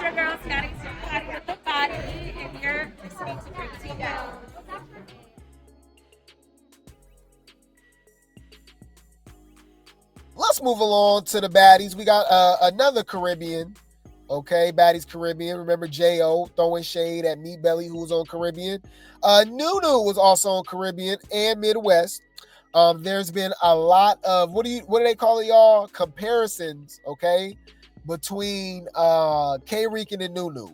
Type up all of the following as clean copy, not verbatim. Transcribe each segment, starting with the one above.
your girl Scotty with the body, and you're listening to Grape TV. Let's move along to the baddies. We got another Caribbean. Okay, Baddies Caribbean. Remember J.O. throwing shade at Meat Belly, who was on Caribbean. Nunu was also on Caribbean and Midwest. There's been a lot of, what do they call it, y'all? Comparisons, okay, between K Rican and Nunu.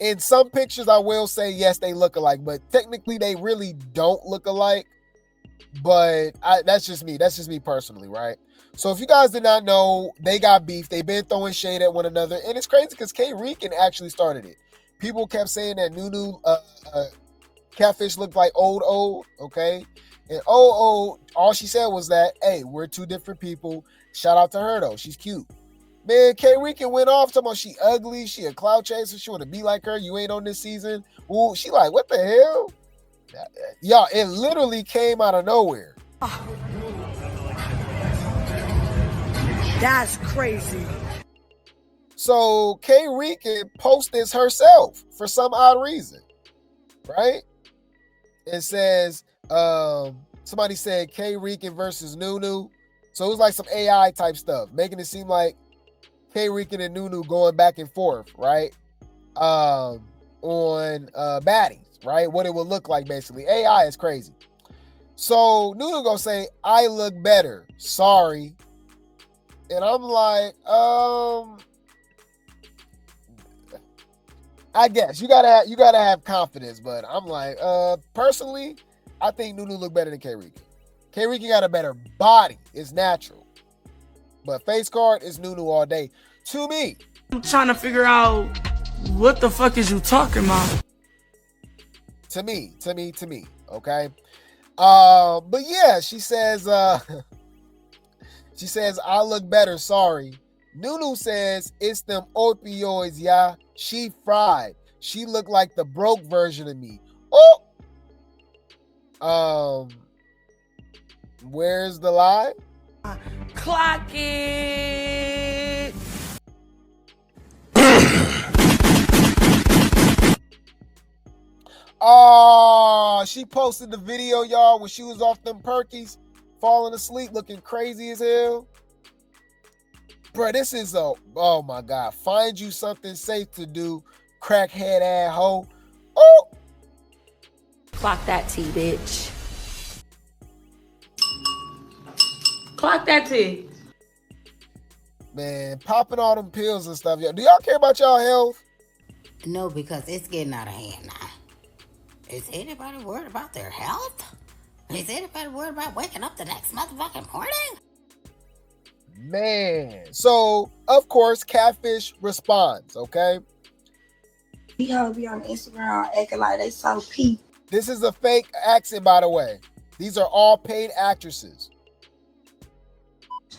In some pictures, I will say, yes, they look alike, but technically they really don't look alike. But that's just me. That's just me personally, right? So if you guys did not know, they got beef. They've been throwing shade at one another. And it's crazy because K Rican actually started it. People kept saying that Nunu Catfish looked like old, okay? And all she said was that, hey, we're two different people. Shout out to her, though. She's cute. Man, K Rican went off talking about she ugly. She a cloud chaser. She want to be like her. You ain't on this season. Ooh, she like, what the hell? Y'all, it literally came out of nowhere. That's crazy. So K Rican posts this herself for some odd reason, right? It says, somebody said K Rican versus Nunu. So it was like some AI type stuff, making it seem like K Rican and Nunu going back and forth, right? On Baddies, right? What it would look like, basically. AI is crazy. So Nunu gonna say, I look better. Sorry. And I'm like, I guess you gotta have confidence, but I'm like, personally, I think Nunu look better than K Rican. K Rican got a better body, it's natural, but face card is Nunu all day to me. I'm trying to figure out what the fuck is you talking about. To me, okay. But yeah, she says, I look better. Sorry. Nunu says it's them opioids, yeah. She fried. She looked like the broke version of me. Oh. Where's the lie? Clock it. Oh, she posted the video, y'all, when she was off them perkies, falling asleep, looking crazy as hell. Bro, this is oh my God. Find you something safe to do, crackhead ass hoe. Oh! Clock that T, bitch. Clock that T. Man, popping all them pills and stuff. Do y'all care about y'all health? No, because it's getting out of hand now. Is anybody worried about their health? Is anybody worried about waking up the next motherfucking morning? Man. So, of course, Catfish responds, okay? These hoes be on Instagram acting like they so peep. This is a fake accent, by the way. These are all paid actresses.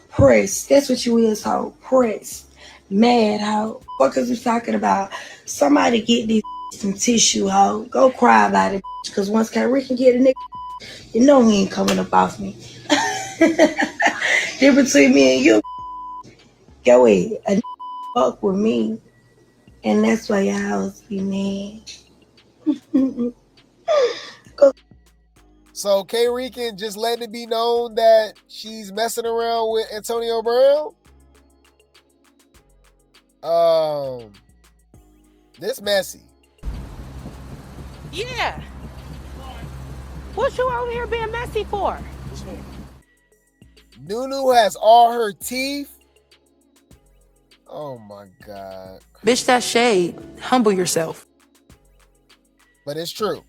Press. That's what you is, hoe. Press. Mad, hoe. What is you talking about? Somebody get these some tissue, hoe. Go cry about it, because once K Rican get a nigga, you know he ain't coming up off me. Difference between me and you. Go ahead. A fuck with me. And that's why y'all hoes be mad. So K Rican just letting it be known that she's messing around with Antonio Brown. This messy. Yeah. What you over here being messy for? Nunu has all her teeth. Oh my God. Bitch, that shade. Humble yourself. But it's true.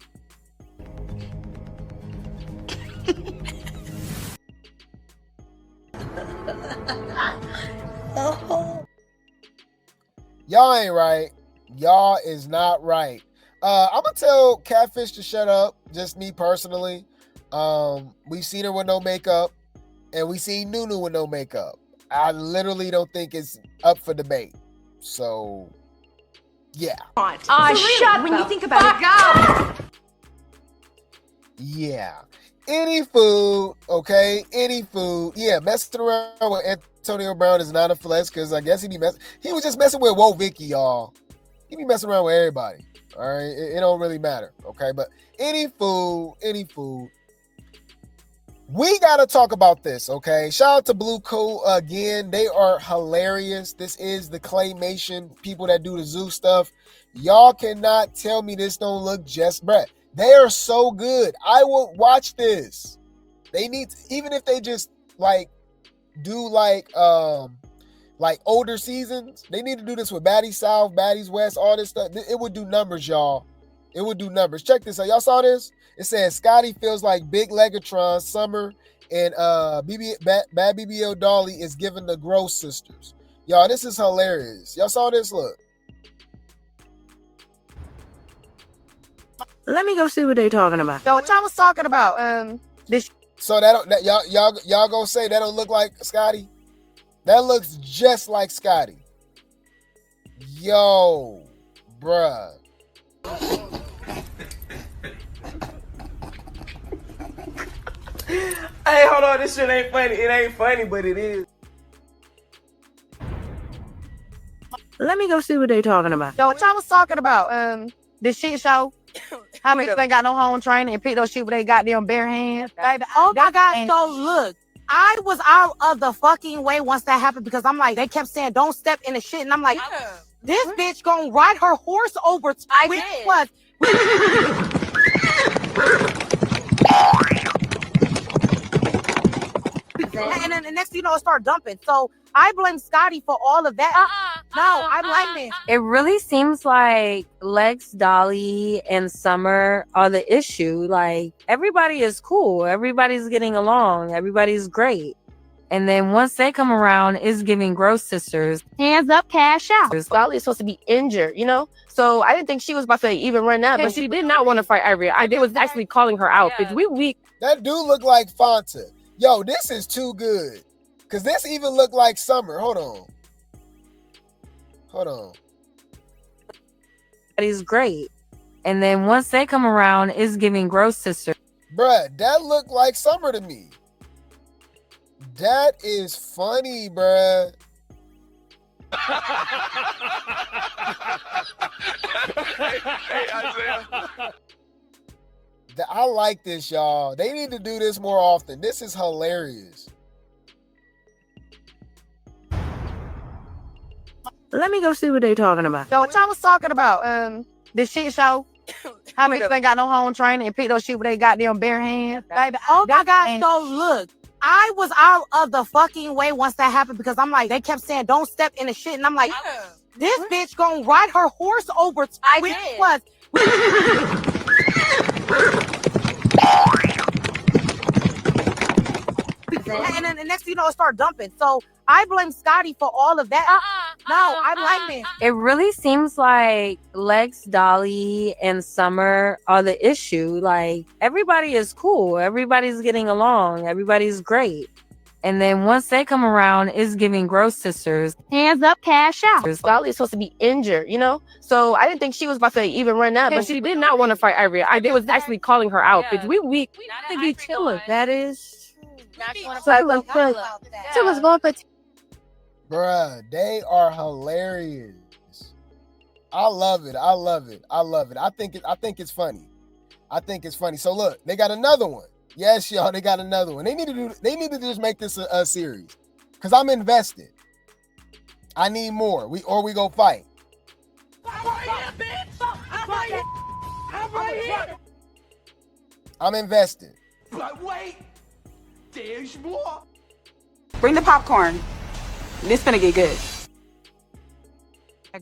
Y'all ain't right. Y'all is not right. I'm gonna tell Catfish to shut up. Just me personally. We've seen her with no makeup, and we seen Nunu with no makeup. I literally don't think it's up for debate. So, yeah. Shut when you think about it. Yeah. Any food, okay? Any food. Yeah, messing around with Antonio Brown is not a flex because I guess he was just messing with Woe Vicky, y'all. He be messing around with everybody. All right. It don't really matter. Okay. But any food. We gotta talk about this, okay? Shout out to Blue Cool again. They are hilarious. This is the claymation people that do the zoo stuff. Y'all cannot tell me this don't look just bruh. They are so good. I will watch this. They need to, even if they just do older seasons. They need to do this with Baddies South, Baddies West, all this stuff. It would do numbers, y'all. It would do numbers. Check this out. Y'all saw this? It says Scotty feels like Big Legatron, Summer, and Bad BBL Dolly is giving the Gross sisters. Y'all, this is hilarious. Y'all saw this? Look. Let me go see what they talking about. Yo, what y'all was talking about? This. So y'all gonna say that don't look like Scotty? That looks just like Scotty. Yo, bruh. Hey, hold on, this shit ain't funny. It ain't funny, but it is. Let me go see what they talking about. Yo, what y'all was talking about? This shit show. How many ain't got no home training and pick those shit with they goddamn bare hands? Baby, Oh my God. So look, I was out of the fucking way once that happened because I'm like, they kept saying, don't step in the shit. And I'm like, this bitch gonna ride her horse over. Which was. And then the next thing you know, it started dumping. So I blame Scotty for all of that. No, I blame it. It really seems like Lex, Dolly, and Summer are the issue. Like, everybody is cool. Everybody's getting along. Everybody's great. And then once they come around, it's giving Gross sisters. Hands up, cash out. Dolly is supposed to be injured, you know? So I didn't think she was about to even run that, but she did not want to fight Ivory. They was actually calling her out. Bitch, we weak. That dude look like Fanta. Yo, this is too good. Cause this even look like Summer. Hold on. Everybody's great. And then once they come around, it's giving Gross sisters. Bruh, that look like Summer to me. That is funny, bruh. Hey, Isaiah. I like this, y'all. They need to do this more often. This is hilarious. Let me go see what they talking about. Yo, what y'all was talking about? This shit show. How many ain't got no home training and pick those shit with they goddamn bare hands? Baby, Oh my God. So look, I was out of the fucking way once that happened because I'm like, they kept saying, don't step in the shit. And I'm like, this bitch gonna ride her horse over. Which was. And then the next thing you know, it started dumping. So I blame Scotty for all of that. No, I blame it. It really seems like Lex, Dolly, and Summer are the issue. Like, everybody is cool. Everybody's getting along. Everybody's great. And then once they come around, it's giving Gross sisters. Hands up, cash out. Dolly is supposed to be injured, you know? So I didn't think she was about to even run that, but she did not want to fight Ivory. They was actually calling her out. Bitch, we weak. We be chilling. That is. Bruh, they are hilarious. I love it. I think it's funny. So look, they got another one. Yes, y'all, they got another one. They need to just make this a series. Cause I'm invested. I need more. We go fight. I'm invested. But wait, there's more. Bring the popcorn. This finna get good.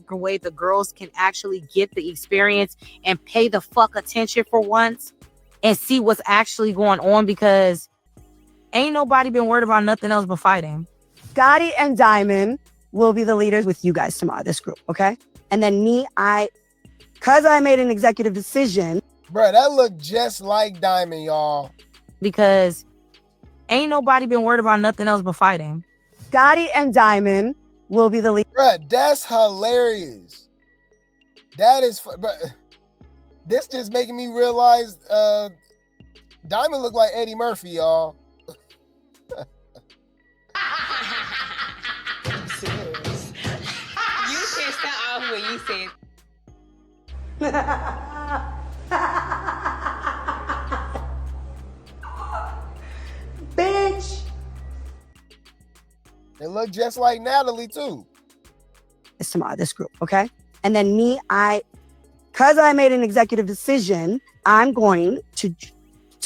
A way the girls can actually get the experience and pay the fuck attention for once and see what's actually going on because ain't nobody been worried about nothing else but fighting. Scotty and Diamond will be the leaders with you guys tomorrow, this group, okay? And then because I made an executive decision. Bruh, that look just like Diamond, y'all. Because ain't nobody been worried about nothing else but fighting. Scotty and Diamond will be the leaders. Bruh, that's hilarious. That is, bruh, this just making me realize Diamond look like Eddie Murphy, y'all. I'm serious. You pissed her off when you said. Bitch. They look just like Natalie too. It's this group, okay? And then because I made an executive decision, I'm going to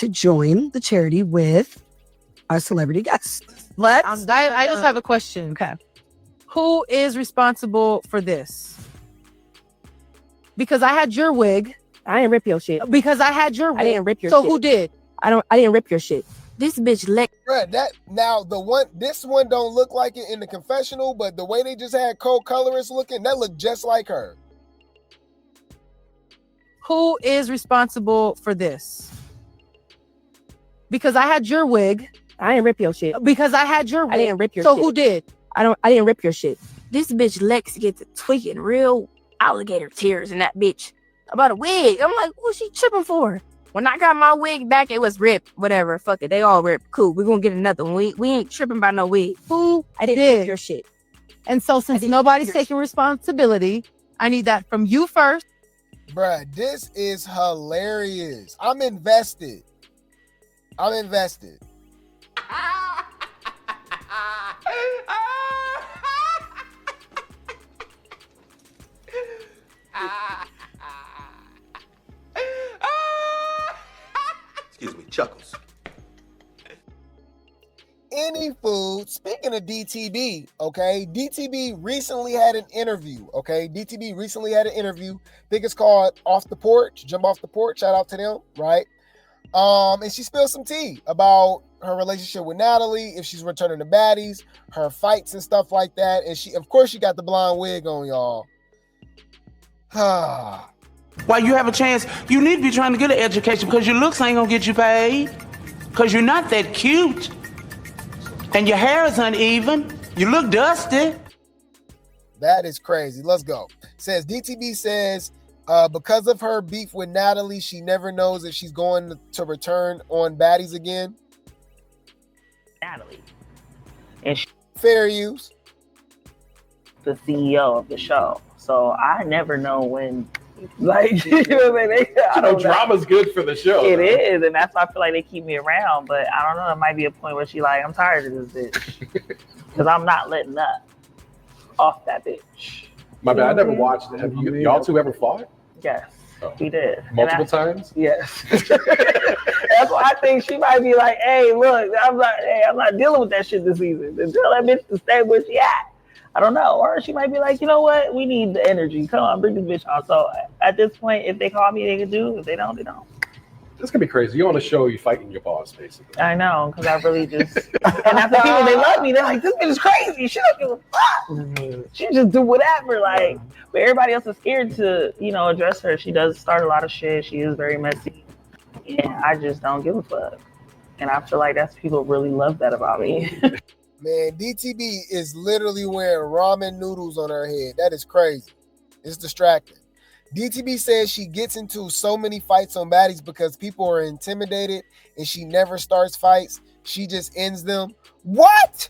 join the charity with our celebrity guests. I just have a question. Okay. Who is responsible for this? Because I had your wig. I didn't rip your shit. Because I had your wig. I didn't rip your so shit. So who did? I didn't rip your shit. This bitch Lex. Bruh, this one don't look like it in the confessional, but the way they just had co-colorist looking, that looked just like her. Who is responsible for this? Because I had your wig. I didn't rip your shit. Because I had your wig. I didn't rip your shit. So shit. who did? I didn't rip your shit. This bitch Lex gets to tweaking real alligator tears in that bitch about a wig. I'm like, what's she tripping for? When I got my wig back, it was ripped. Whatever, fuck it. They all ripped. Cool. We're gonna get another one. We ain't tripping about no wig. Who I didn't rip your shit. And so since nobody's taking responsibility, I need that from you first. Bruh, this is hilarious. I'm invested. Excuse me, Chuckles. Any food, speaking of DTB, okay, DTB recently had an interview, okay? DTB recently had an interview. I think it's called Off the Porch, Jump Off the Porch, shout out to them, right? And she spilled some tea about her relationship with Natalie, if she's returning to Baddies, her fights and stuff like that. And she, of course, she got the blonde wig on, y'all. While you have a chance, you need to be trying to get an education because your looks ain't gonna get you paid. Because you're not that cute. And your hair is uneven. You look dusty. That is crazy. Let's go. Says DTB says, because of her beef with Natalie, she never knows if she's going to return on Baddies again. Natalie. And fair use. The CEO of the show. So I never know when, like, you know what I mean? I don't know. Drama's good for the show. It is, and that's why I feel like they keep me around. But I don't know. It might be a point where she like, I'm tired of this bitch. Because I'm not letting up off that bitch. My bad, I never watched it. Have y'all two ever fought? Yes, we did. Multiple times? Yes. That's why I think she might be like, hey, look, I'm not dealing with that shit this season. Tell that bitch to stay where she at. I don't know. Or she might be like, you know what? We need the energy. Come on, bring this bitch on. So at this point, if they call me, they can do. If they don't, they don't. This could be crazy. You on a show, you fighting your boss, basically. I know, because I really just... and after people, they love me. They're like, this bitch is crazy. She don't give a fuck. She just do whatever. Like, but everybody else is scared to, address her. She does start a lot of shit. She is very messy. And I just don't give a fuck. And I feel like people really love that about me. Man, DTB is literally wearing ramen noodles on her head. That is crazy. It's distracting. DTB says she gets into so many fights on Baddies because people are intimidated and she never starts fights. She just ends them. What?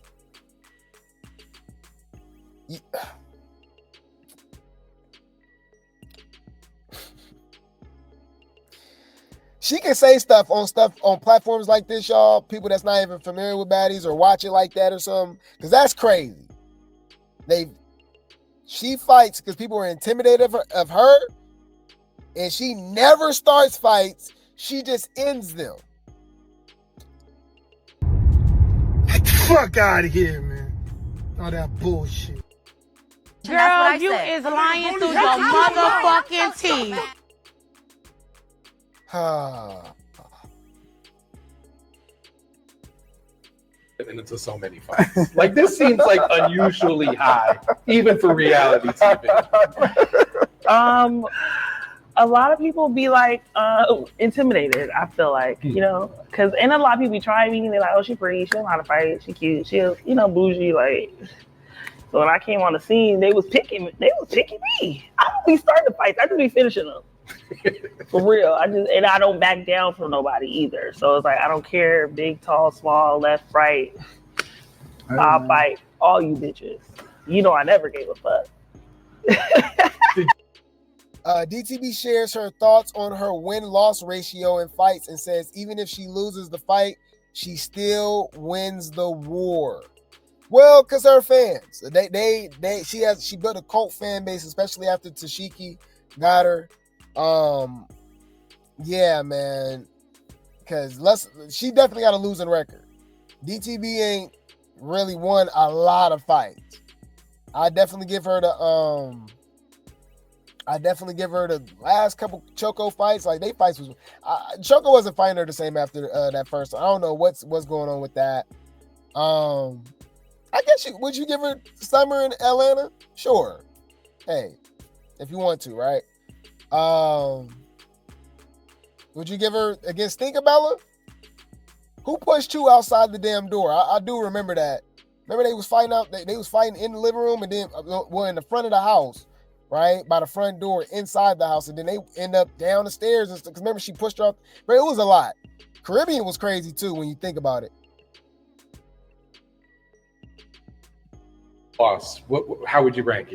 She can say stuff on platforms like this, y'all. People that's not even familiar with Baddies or watch it like that or something. Because that's crazy. She fights because people are intimidated of her. And she never starts fights. She just ends them. Get the fuck out of here, man. All that bullshit. Girl, you is lying through your motherfucking teeth. And into so many fights. Like, this seems like unusually high, even for reality TV. A lot of people be like intimidated. I feel like, because and a lot of people be trying me and they're like, oh, she pretty, she know how to fight, she cute, she bougie, like. So when I came on the scene, they was picking me. I don't be starting the fights. I just be finishing them. For real. I don't back down from nobody either. So it's like I don't care, big, tall, small, left, right. I'll fight all you bitches. You know I never gave a fuck. DTB shares her thoughts on her win-loss ratio in fights and says even if she loses the fight, she still wins the war. Well, because her fans, she built a cult fan base, especially after Tashiki got her. Yeah, man, because she definitely got a losing record. DTB ain't really won a lot of fights. I definitely give her the last couple Choco fights. Like they fights was Choco wasn't fighting her the same after that first. I don't know what's going on with that. I guess would you give her Summer in Atlanta? Sure. Hey, if you want to, right? Would you give her against Thinkabella? Who pushed you outside the damn door? I do remember that. Remember they was fighting out. They was fighting in the living room and then in the front of the house, right by the front door inside the house, and then they end up down the stairs. Because remember she pushed her out. But it was a lot. Caribbean was crazy too when you think about it. Boss, how would you rank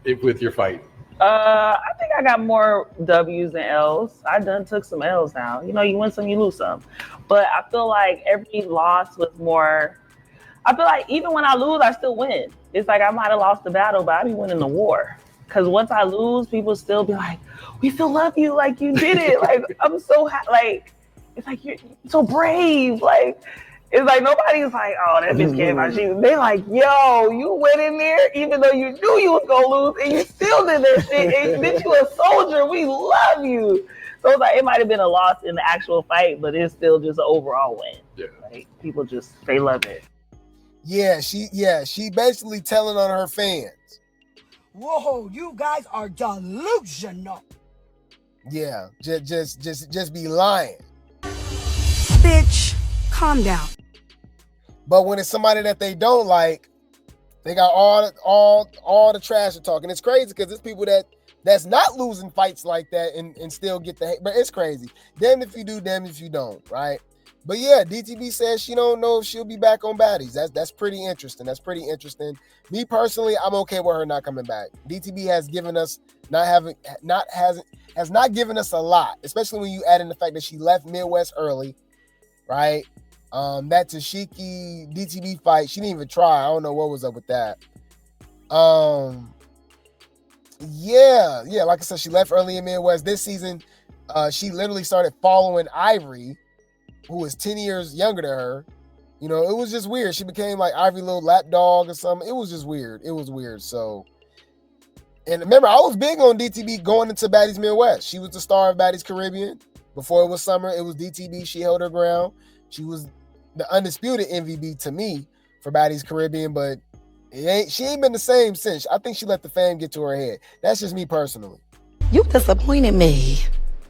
it with your fight? I think I got more W's than L's. I done took some L's now. You know, you win some, you lose some. But I feel like every loss was more. I feel like even when I lose, I still win. It's like I might have lost the battle, but I be winning the war. Because once I lose, people still be like, "We still love you. Like you did it. Like I'm so like it's like you're so brave. Like." It's like nobody's like, oh, that bitch came out. They like, yo, you went in there even though you knew you was gonna lose and you still did that shit. And bitch, you a soldier. We love you. So it's like it might have been a loss in the actual fight, but it's still just an overall win. Yeah. Like, people they love it. Yeah, she basically telling on her fans. Whoa, you guys are delusional. Yeah, just be lying. Bitch, calm down. But when it's somebody that they don't like, they got all the trash to talk. And it's crazy because it's people that's not losing fights like that and still get the hate. But it's crazy. Damn if you do, damn if you don't, right? But yeah, DTB says she don't know if she'll be back on Baddies. That's pretty interesting. Me personally, I'm okay with her not coming back. DTB has given us has not given us a lot, especially when you add in the fact that she left Midwest early, right? That Tashiki DTB fight, she didn't even try. I don't know what was up with that. Yeah, like I said, she left early in Midwest. This season, she literally started following Ivory, who is 10 years younger than her. You know, it was just weird. She became like Ivory little lap dog or something. It was just weird. So, and remember, I was big on DTB going into Baddies Midwest. She was the star of Baddies Caribbean. Before it was Summer, it was DTB. She held her ground. She was the undisputed MVP to me for Baddies Caribbean, but she ain't been the same since. I think she let the fame get to her head. That's just me personally. You disappointed me.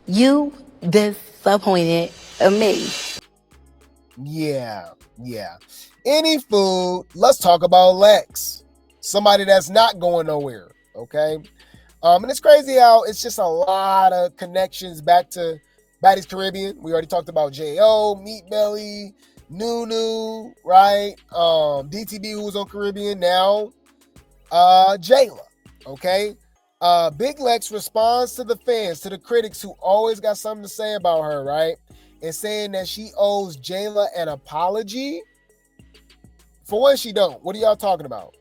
You disappointed me. Yeah. Any food, let's talk about Lex. Somebody that's not going nowhere, okay? And it's crazy how it's just a lot of connections back to Baddies Caribbean. We already talked about J.O., Meat Belly, Nunu, right? DTB, who was on Caribbean, now Jayla, okay? Big Lex responds to the fans, to the critics who always got something to say about her, right? And saying that she owes Jayla an apology. For one, she don't. What are y'all talking about?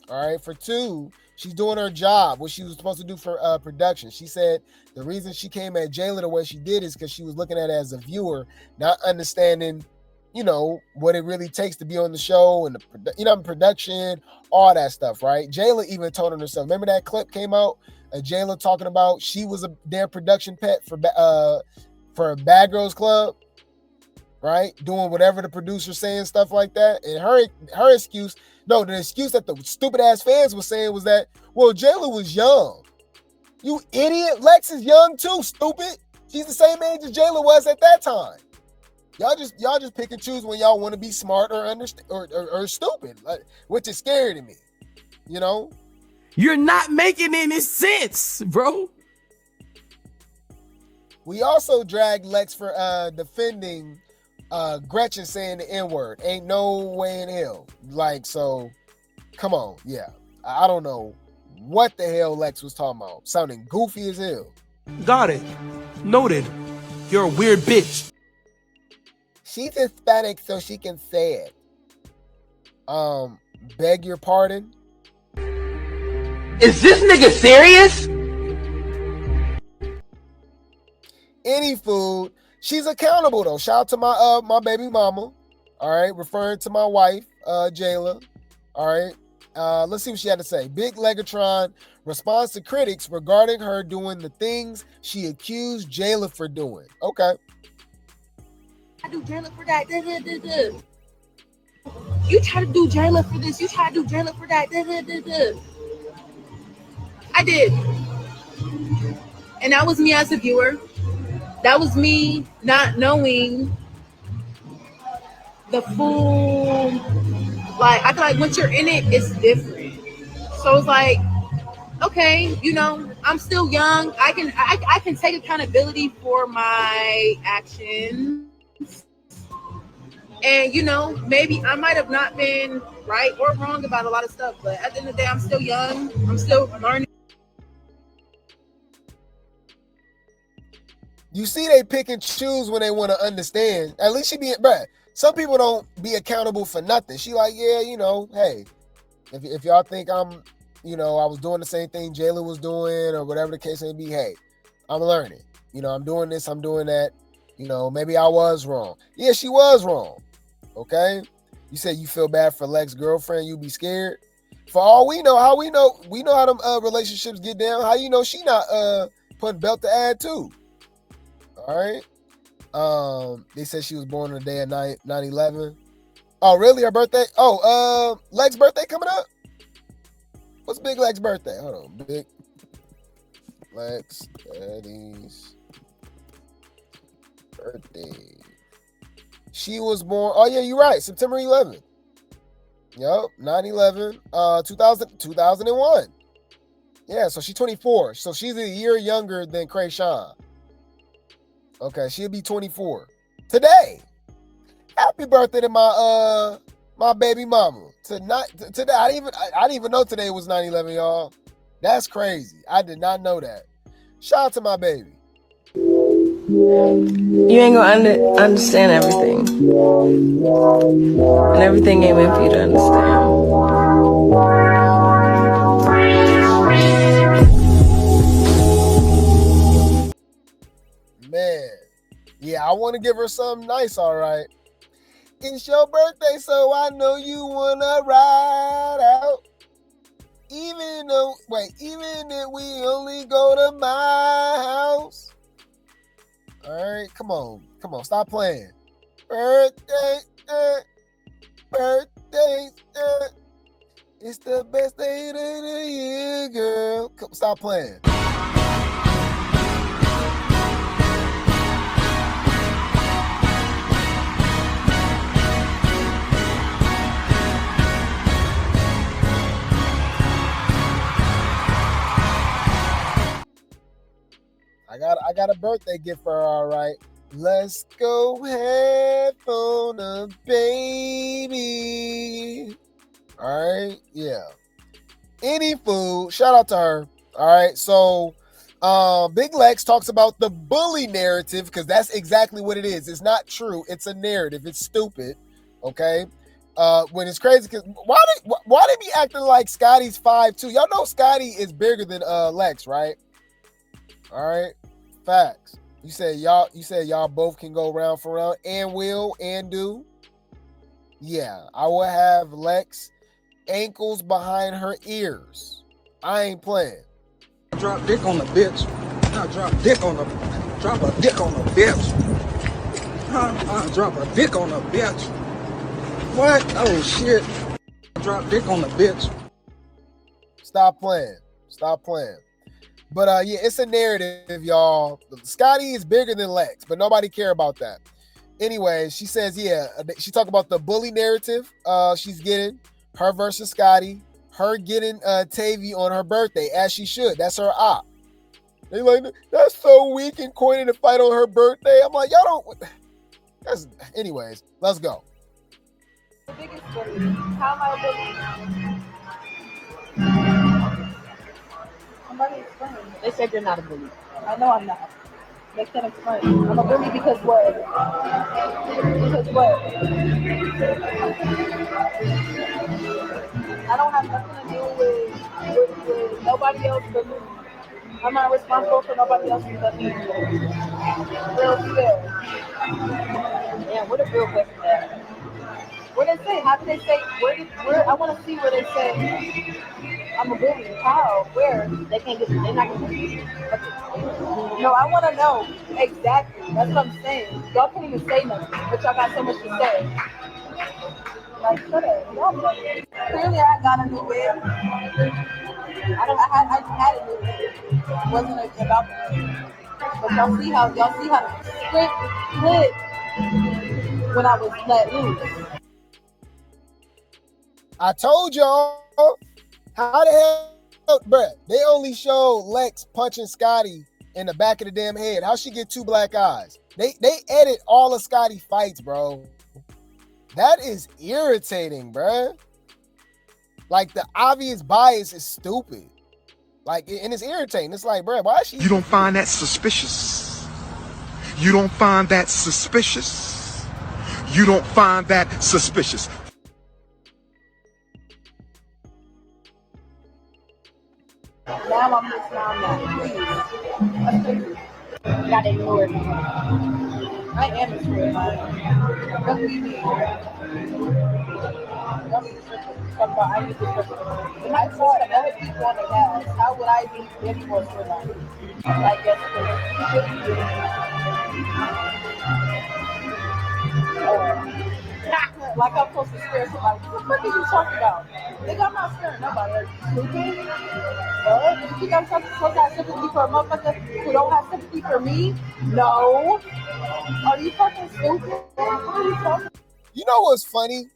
All right. For two, she's doing her job, what she was supposed to do for production. She said the reason she came at Jayla the way she did is because she was looking at it as a viewer, not understanding, you know, what it really takes to be on the show and the production, all that stuff, right? Jayla even told on herself. Remember that clip came out? Jayla talking about she was their production pet for Bad Girls Club, right? Doing whatever the producer's saying, stuff like that. And her excuse, no, the excuse that the stupid ass fans were saying was that, well, Jayla was young. You idiot. Lex is young too, stupid. She's the same age as Jayla was at that time. Y'all just pick and choose when y'all want to be smart or stupid, which is scary to me. You know? You're not making any sense, bro. We also dragged Lex for defending Gretchen saying the N-word. Ain't no way in hell. Like, so, come on. Yeah. I don't know what the hell Lex was talking about. Sounding goofy as hell. Got it. Noted. You're a weird bitch. She's Hispanic, so she can say it. Beg your pardon? Is this nigga serious? Any food. She's accountable though. Shout out to my my baby mama. All right, referring to my wife, Jayla. All right. Let's see what she had to say. Big Legatron responds to critics regarding her doing the things she accused Jayla for doing. Okay. I do Jayla for that. You try to do Jayla for this. You try to do Jayla for that. I did. And that was me as a viewer. That was me not knowing the full, like, I feel like once you're in it, it's different. So it's like, okay, you know, I'm still young. I can take accountability for my actions. And, you know, maybe I might have not been right or wrong about a lot of stuff, but at the end of the day, I'm still young. I'm still learning. You see, they pick and choose when they want to understand. At least she be, bruh. Some people don't be accountable for nothing. She like, yeah, you know, hey, if y'all think I'm, you know, I was doing the same thing Jayla was doing or whatever the case may be, hey, I'm learning. You know, I'm doing this, I'm doing that. You know, maybe I was wrong. Yeah, she was wrong. Okay? You said you feel bad for Lex's girlfriend, you be scared. For all we know, how them relationships get down. How you know she not putting belt to add too? All right. They said she was born on the day of 9/11. Oh, really? Her birthday? Oh, Lex's birthday coming up? What's Big Lex's birthday? Hold on. Big Lex Baddies birthday. She was born, oh yeah, you're right, September 11th. Yep, 9/11, 2001. Yeah, so she's 24. So she's a year younger than Krayshawn. Okay, she'll be 24 today. Happy birthday to my my baby mama. Today, I didn't even know today was 9/11, y'all. That's crazy. I did not know that. Shout out to my baby. You ain't gonna understand everything. And everything ain't meant for you to understand. Man, yeah, I want to give her something nice, all right. It's your birthday, so I know you want to ride out. Even if we only go to my house. All right, come on, stop playing. Birthday, it's the best day of the year, girl. Stop playing. I got a birthday gift for her, all right. Let's go have fun, baby. All right, yeah. Any food, shout out to her. All right, so Big Lex talks about the bully narrative because that's exactly what it is. It's not true. It's a narrative. It's stupid. Okay. When it's crazy, because why they be acting like Scotty's 5'2"? Y'all know Scotty is bigger than Lex, right? All right. Facts. You said y'all both can go round for round and will and do. Yeah, I will have Lex ankles behind her ears. I ain't playing. Drop dick on the bitch. Drop a dick on the bitch. Drop a dick on the bitch. What? Oh shit. Drop dick on the bitch. Stop playing. But yeah, it's a narrative, y'all. Scotty is bigger than Lex, but nobody care about that. Anyway, she says, yeah, she talked about the bully narrative she's getting, her versus Scotty, her getting Tavy on her birthday, as she should. That's her op. They like, that's so weak and corny to fight on her birthday. I'm like, y'all don't. That's, anyways, let's go. The biggest bully. How am I a bully? Somebody explain. They said you're not a bully. I know I'm not. They can't explain. I'm a bully because what? Because what? I don't have nothing to do with nobody else but me. I'm not responsible for nobody else but me. Real skill. Yeah, what a real question that. What did they say? How did they say? Where? I want to see where they say I'm a bully. How? Where? They can't get. They're not gonna get me. No, I want to know exactly. That's what I'm saying. Y'all can't even say nothing, but y'all got so much to say. Like, shut up. Y'all clearly, I got a new wig. I had a new wig. It wasn't about the wig. But y'all see how the script flipped when I was let loose. I told y'all. How the hell, bruh? They only showed Lex punching Scotty in the back of the damn head. How she get 2 black eyes? They edit all of Scotty fights, bro. That is irritating, bruh. Like, the obvious bias is stupid. Like, and it's irritating. It's like, bruh, why is she? You don't find that suspicious? You don't find that suspicious? You don't find that suspicious? Now I'm just now not. Please. That's crazy. Gotta ignore me. I am a screwed man. Don't leave me. Don't be tripping. Talk about I need to trip. If I fought other people on the cast, how would I be any more screwed man? Like, yes, like I'm supposed to scare somebody. What are you talking about? Nigga, I'm not scaring nobody. Are you stupid? What? You think I'm supposed to have sympathy for a motherfucker who don't have sympathy for me? No. Are you fucking stupid? What are you talking about? You know what's funny?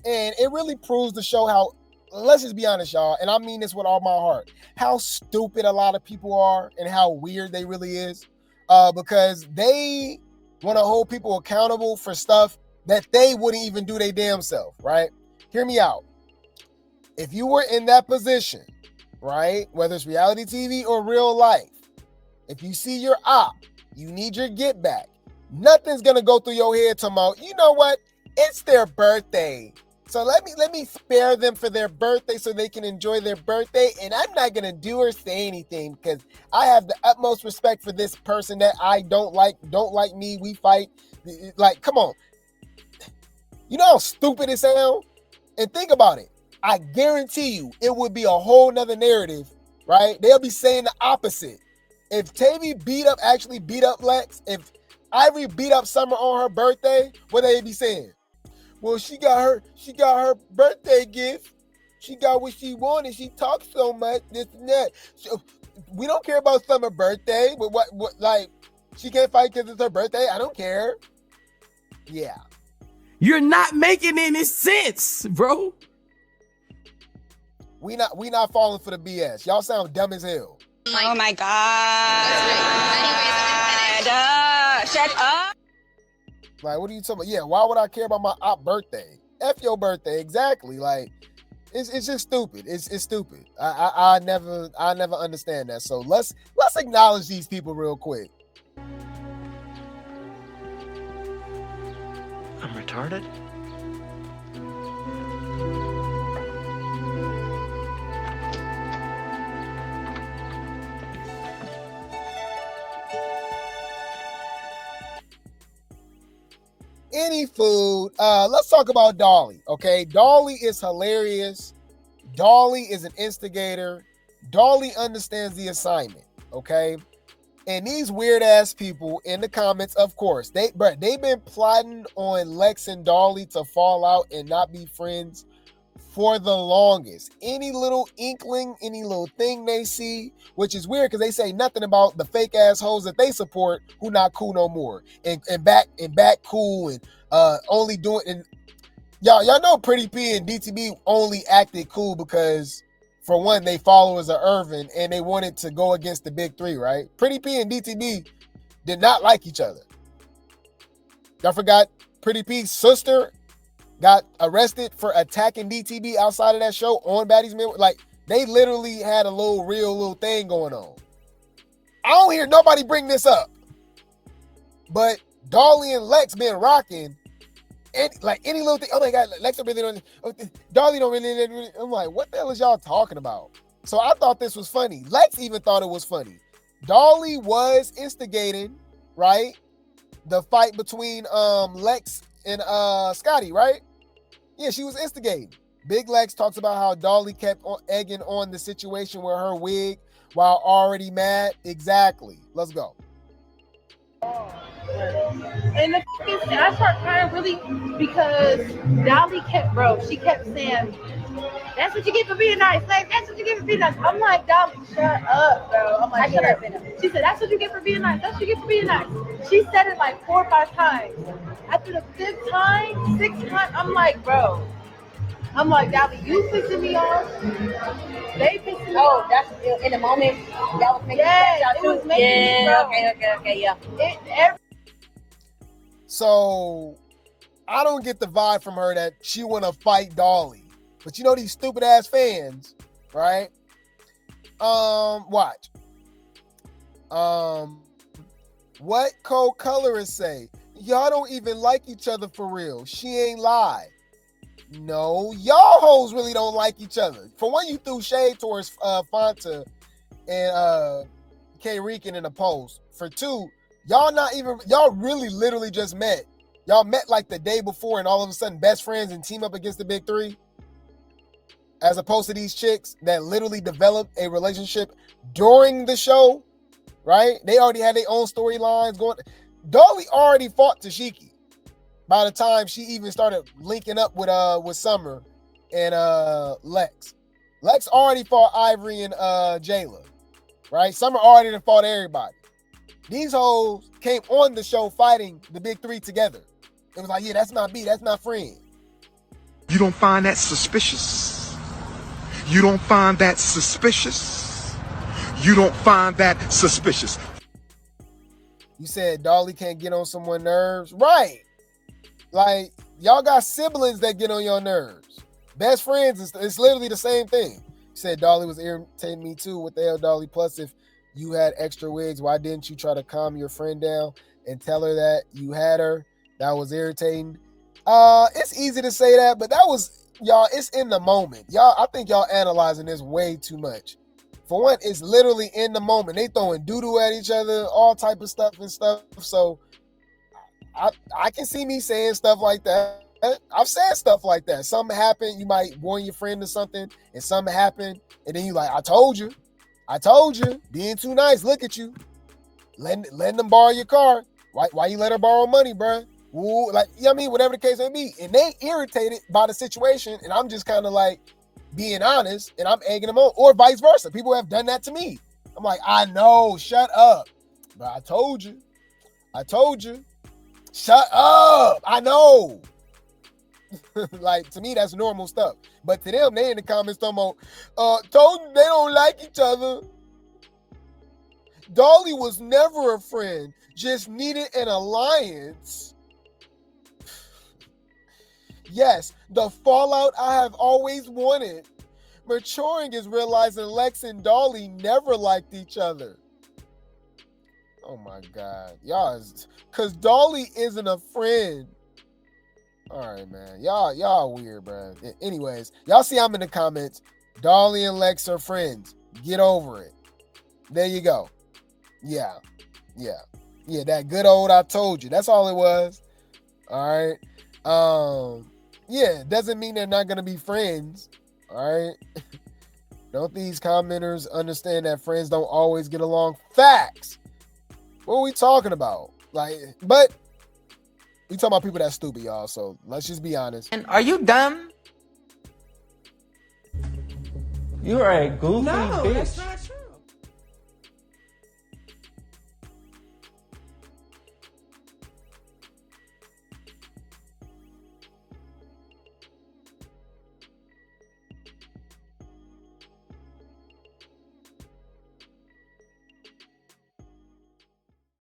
And it really proves to show how, let's just be honest, y'all, and I mean this with all my heart, how stupid a lot of people are and how weird they really is. Because they want to hold people accountable for stuff that they wouldn't even do their damn self, right? Hear me out. If you were in that position, right, whether it's reality TV or real life, if you see your op, you need your get back, nothing's gonna go through your head talking about, you know what, it's their birthday, so let me spare them for their birthday so they can enjoy their birthday, and I'm not gonna do or say anything because I have the utmost respect for this person that I don't like me, we fight. Like, come on. You know how stupid it sounds? And think about it. I guarantee you it would be a whole nother narrative, right? They'll be saying the opposite. If Tavy actually beat up Lex, if Ivory beat up Summer on her birthday, what they be saying? Well, she got her birthday gift. She got what she wanted. She talks so much, this and that. We don't care about Summer's birthday, but what like, she can't fight because it's her birthday? I don't care. Yeah. You're not making any sense, bro. We not falling for the BS. Y'all sound dumb as hell. Oh my God. Shut up. Like, what are you talking about? Yeah, why would I care about my op birthday? F your birthday, exactly. Like, it's just stupid. It's stupid. I never understand that. So let's acknowledge these people real quick. I'm retarded? Any food. Let's talk about Dolly, okay? Dolly is hilarious. Dolly is an instigator. Dolly understands the assignment, okay? And these weird ass people in the comments, of course, they've been plotting on Lex and Dolly to fall out and not be friends for the longest. Any little inkling, any little thing they see, which is weird because they say nothing about the fake assholes that they support who not cool no more and back cool and only doing, and y'all know Pretty P and DTB only acted cool because for one, they followers of Irvin, and they wanted to go against the big three, right? Pretty P and DTB did not like each other. Y'all forgot Pretty P's sister got arrested for attacking DTB outside of that show on Baddies Midway. Like, they literally had a real thing going on. I don't hear nobody bring this up. But Dolly and Lex been rocking. Any little thing. Oh my God, Lex don't really don't. Dolly don't really. I'm like, what the hell is y'all talking about? So I thought this was funny. Lex even thought it was funny. Dolly was instigating, right? The fight between Lex and Scotty, right? Yeah, she was instigating. Big Lex talks about how Dolly kept egging on the situation with her wig while already mad. Exactly. Let's go. And I started crying really because Dolly kept saying, that's what you get for being nice. Like, that's what you get for being nice. I'm like, Dolly, shut up, bro. I'm like, shut up. She said, that's what you get for being nice. That's what you get for being nice. She said it like 4 or 5 times. After the 5th time, 6th time, I'm like, bro. I'm like, Dolly, you pissing me off. They pissing me off. That's in the moment. That was making it was making me, bro. Okay, yeah. So I don't get the vibe from her that she want to fight Dolly. But you know these stupid ass fans, right? Watch. What co-colorists say? Y'all don't even like each other for real. She ain't lie. No, y'all hoes really don't like each other. For one, you threw shade towards Fanta and K Rican in a post. For two, y'all really literally just met. Y'all met like the day before and all of a sudden best friends and team up against the big three. As opposed to these chicks that literally developed a relationship during the show, right? They already had their own storylines going. Dolly already fought Tashiki by the time she even started linking up with Summer and Lex. Lex already fought Ivory and Jayla, right? Summer already done fought everybody. These hoes came on the show fighting the big three together. It was like, yeah, that's not B, that's not friend. You don't find that suspicious? You don't find that suspicious? You don't find that suspicious? You said Dolly can't get on someone's nerves? Right. Like, y'all got siblings that get on your nerves. Best friends, it's literally the same thing. You said Dolly was irritating me too. What the hell, Dolly? Plus, if you had extra wigs, why didn't you try to calm your friend down and tell her that you had her? That was irritating. It's easy to say that, but that was, y'all, it's in the moment. Y'all, I think y'all analyzing this way too much. For one, it's literally in the moment. They throwing doo-doo at each other, all type of stuff and stuff. So I can see me saying stuff like that. I've said stuff like that. Something happened, you might warn your friend or something, and something happened, and then you like, I told you, being too nice, look at you. Letting them borrow your car. Why you let her borrow money, bruh? Ooh, like, you know what I mean? Whatever the case may be. And they irritated by the situation, and I'm just kind of like being honest, and I'm egging them on, or vice versa. People have done that to me. I'm like, I know, shut up. But I told you. Shut up. I know. Like, to me, that's normal stuff. But to them, they in the comments talking about, told them they don't like each other. Dolly was never a friend, just needed an alliance. Yes, the fallout I have always wanted. Maturing is realizing Lex and Dolly never liked each other. Oh my God. Y'all, because Dolly isn't a friend. All right, man. Y'all weird, bro. Anyways, y'all see I'm in the comments. Dolly and Lex are friends. Get over it. There you go. Yeah, that good old I told you. That's all it was. All right. Yeah, doesn't mean they're not gonna be friends. All right. Don't these commenters understand that friends don't always get along? Facts. What are we talking about? Like, but we talking about people that's stupid, y'all. So let's just be honest. And are you dumb? You're a goofy No, bitch. that's not true.